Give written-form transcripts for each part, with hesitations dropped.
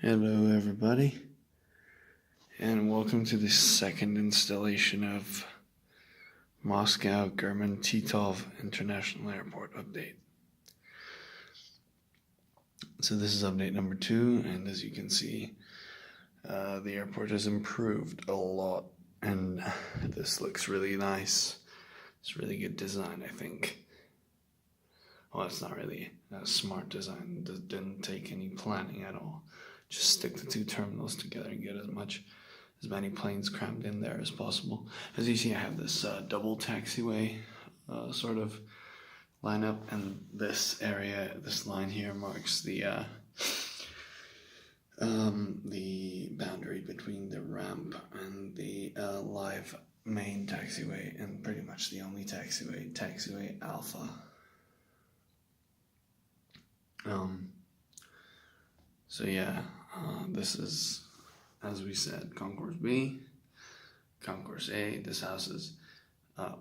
Hello everybody, and welcome to the second installation of Moscow German Titov International Airport update. So this is update number 2, and as you can see, the airport has improved a lot, and this looks really nice. It's really good design, I think. Well, it's not really a smart design. It didn't take any planning at all. Just stick the two terminals together and get as many planes crammed in there as possible. As you see, I have this double taxiway sort of lineup, and this area, this line here marks the boundary between the ramp and the live main taxiway, and pretty much the only taxiway Alpha. So yeah, this is, as we said, Concourse B, Concourse A. This houses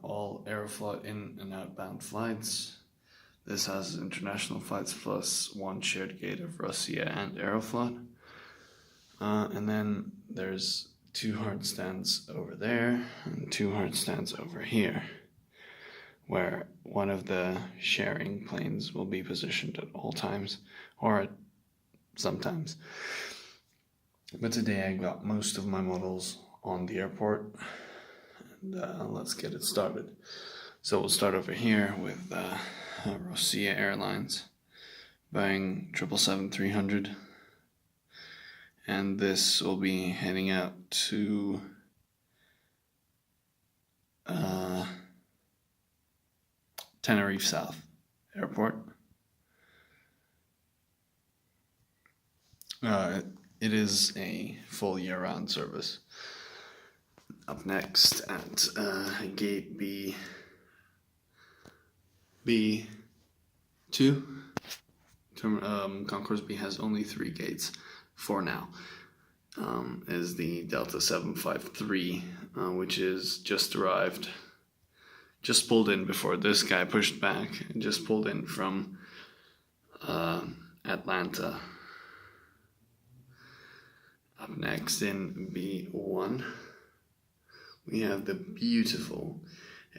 all Aeroflot in and outbound flights. This houses international flights plus one shared gate of Russia and Aeroflot. And then there's 2 hard stands over there and 2 hard stands over here, where one of the sharing planes will be positioned at all times, or at sometimes. But today I got most of my models on the airport, and let's get it started. So we'll start over here with Russia Airlines, Boeing 777-300, and this will be heading out to Tenerife South Airport. It is a full year-round service. Up next at gate B2, Concourse B has only 3 gates for now. Is the Delta 753, which is just arrived, just pulled in before this guy pushed back, and just pulled in from Atlanta. Up next in B1, we have the beautiful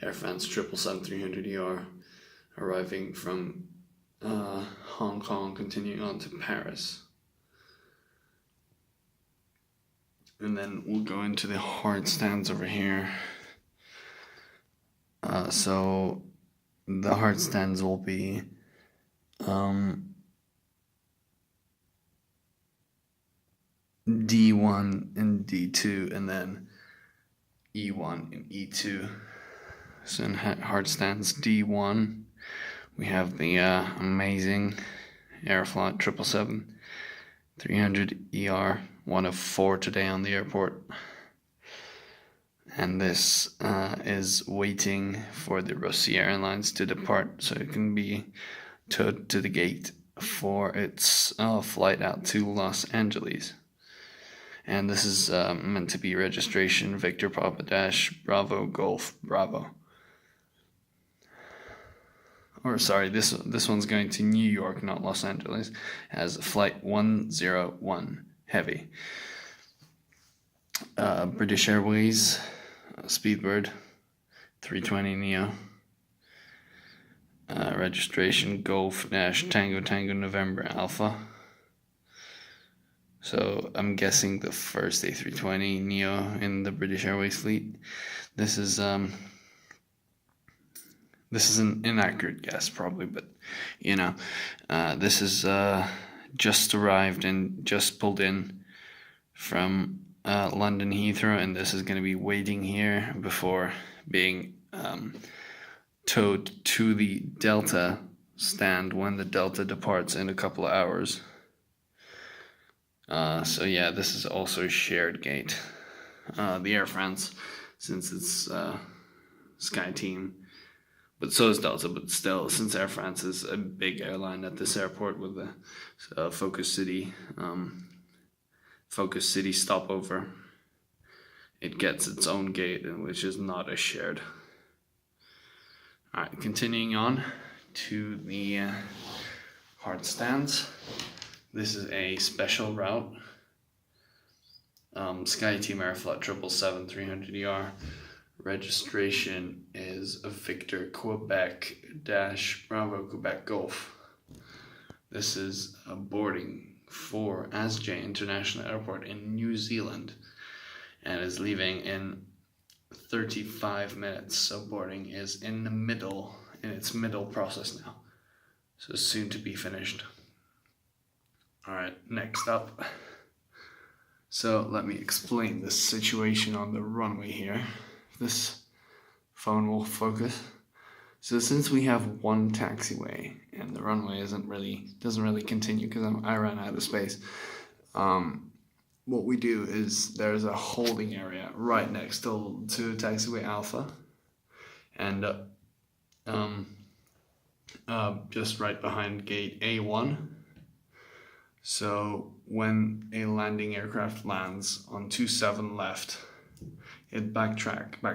Air France 777-300ER arriving from Hong Kong, continuing on to Paris. And then we'll go into the hard stands over here. So the hard stands will be D1 and D2, and then E1 and E2. So in hard stands D1, we have the amazing Aeroflot 777-300ER, one of 4 today on the airport. And this is waiting for the Russia Airlines to depart so it can be towed to the gate for its flight out to Los Angeles. And this is meant to be registration Victor Papa Dash Bravo Golf Bravo. Or sorry, this one's going to New York, not Los Angeles, as flight 101 heavy. British Airways Speedbird 320 Neo. Registration Golf Dash Tango Tango November Alpha. So I'm guessing the first A320 Neo in the British Airways fleet. This is an inaccurate guess probably, but you know, this is just arrived and just pulled in from London Heathrow, and this is going to be waiting here before being towed to the Delta stand when the Delta departs in a couple of hours. So yeah, this is also a shared gate. The Air France, since it's SkyTeam, but so is Delta, but still, since Air France is a big airline at this airport with the Focus City stopover, it gets its own gate, which is not a shared. Alright, continuing on to the hard stands. This is a special route. SkyTeam Aeroflot 777-300ER. Registration is Victor Quebec Bravo Quebec Golf. This is a boarding for ASJ International Airport in New Zealand and is leaving in 35 minutes. So boarding is in its middle process now. So soon to be finished. Alright, next up. So let me explain the situation on the runway here. This phone will focus. So since we have one taxiway and the runway doesn't really continue because I ran out of space, what we do is there's a holding area right next to taxiway Alpha, and just right behind gate A1. So when a landing aircraft lands on 27 left, it back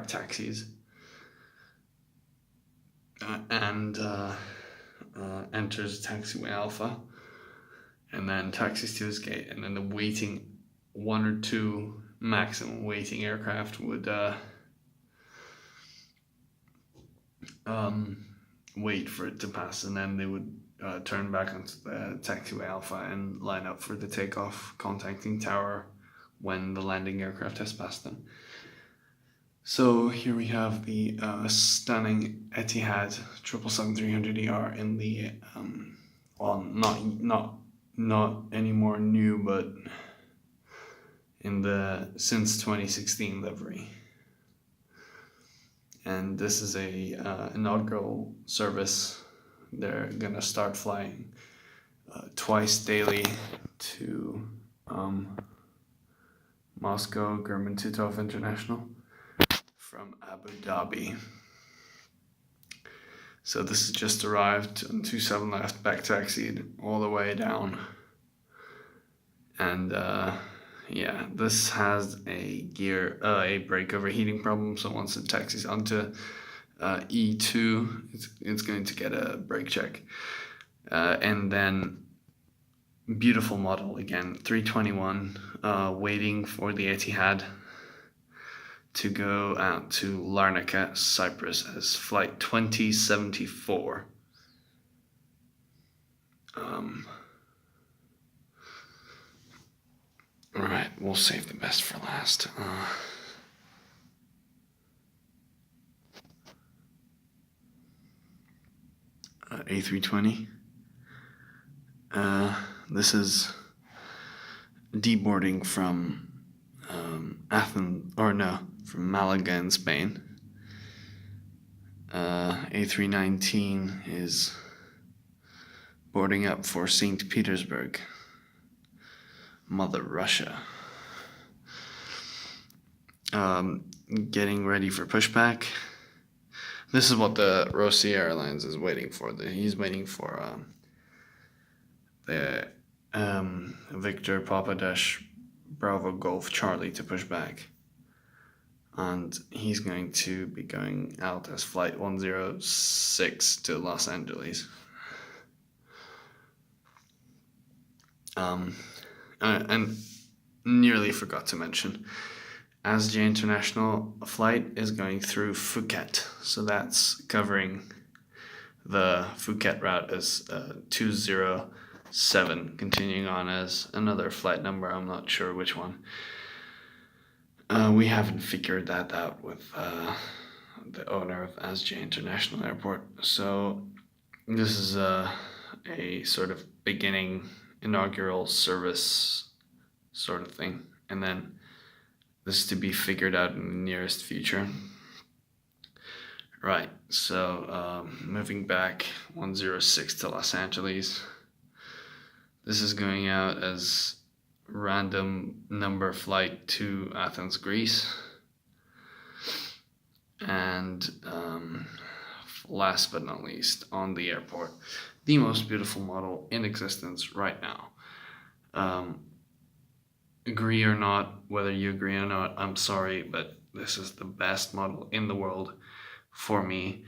taxis and enters taxiway Alpha, and then taxis to his gate, and then the waiting 1 or 2 maximum waiting aircraft would wait for it to pass, and then they would turn back onto the taxiway Alpha and line up for the takeoff, contacting tower when the landing aircraft has passed them. So here we have the stunning Etihad 777-300ER in the not anymore new, but in the since 2016 livery. And this is a inaugural service. They're gonna start flying twice daily to Moscow, German Titov International from Abu Dhabi. So this has just arrived on 27 left, back taxied all the way down. And yeah, this has a brake overheating problem. So once it taxis onto E2, it's going to get a brake check. And then beautiful model again, 321, waiting for the Etihad to go out to Larnaca, Cyprus as flight 2074. Alright, we'll save the best for last. A320. This is deboarding from from Malaga in Spain. A319 is boarding up for St. Petersburg, Mother Russia. Getting ready for pushback. This is what the Rossi Airlines is waiting for. He's waiting for the Victor Papa Dash Bravo Golf Charlie to push back. And he's going to be going out as flight 106 to Los Angeles. And nearly forgot to mention, ASJ International flight is going through Phuket. So that's covering the Phuket route as 207, continuing on as another flight number. I'm not sure which one. We haven't figured that out with the owner of ASJ International Airport. So this is a sort of beginning inaugural service sort of thing. And then this is to be figured out in the nearest future. Right, so moving back 106 to Los Angeles. This is going out as random number flight to Athens, Greece. And last but not least, on the airport, the most beautiful model in existence right now. Agree or not, whether you agree or not, I'm sorry, but this is the best model in the world for me.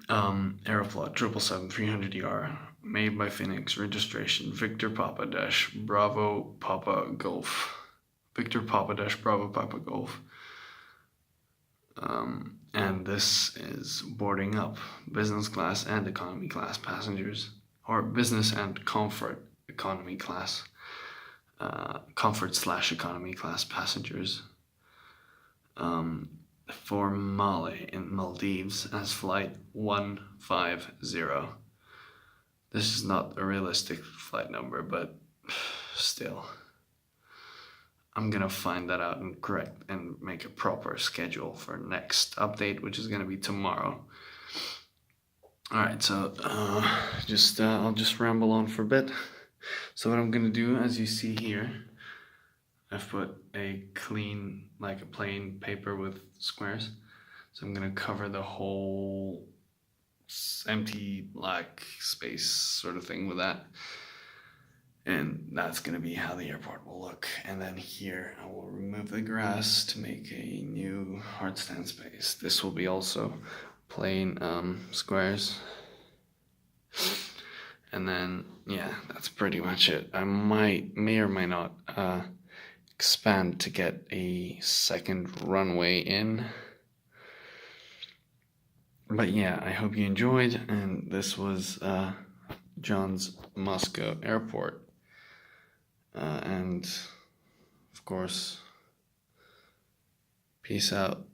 Aeroflot 777-300ER made by Phoenix, registration Victor Papa Dash Bravo Papa Golf. Victor Papa Dash Bravo Papa Golf. And this is boarding up business class and economy class passengers, or business and comfort economy class, comfort/economy class passengers. For Male in Maldives as flight 150. This is not a realistic flight number, but still. I'm gonna find that out and correct and make a proper schedule for next update, which is gonna be tomorrow. Alright, so I'll just ramble on for a bit. So what I'm gonna do, as you see here, I've put a clean, like a plain paper with squares. So I'm gonna cover the whole empty black space sort of thing with that. And that's gonna be how the airport will look. And then here I will remove the grass to make a new hard stand space. This will be also plain squares. And then, yeah, that's pretty much it. I may or may not expand to get a second runway in. But yeah, I hope you enjoyed, and this was John's Moscow Airport. And of course, peace out.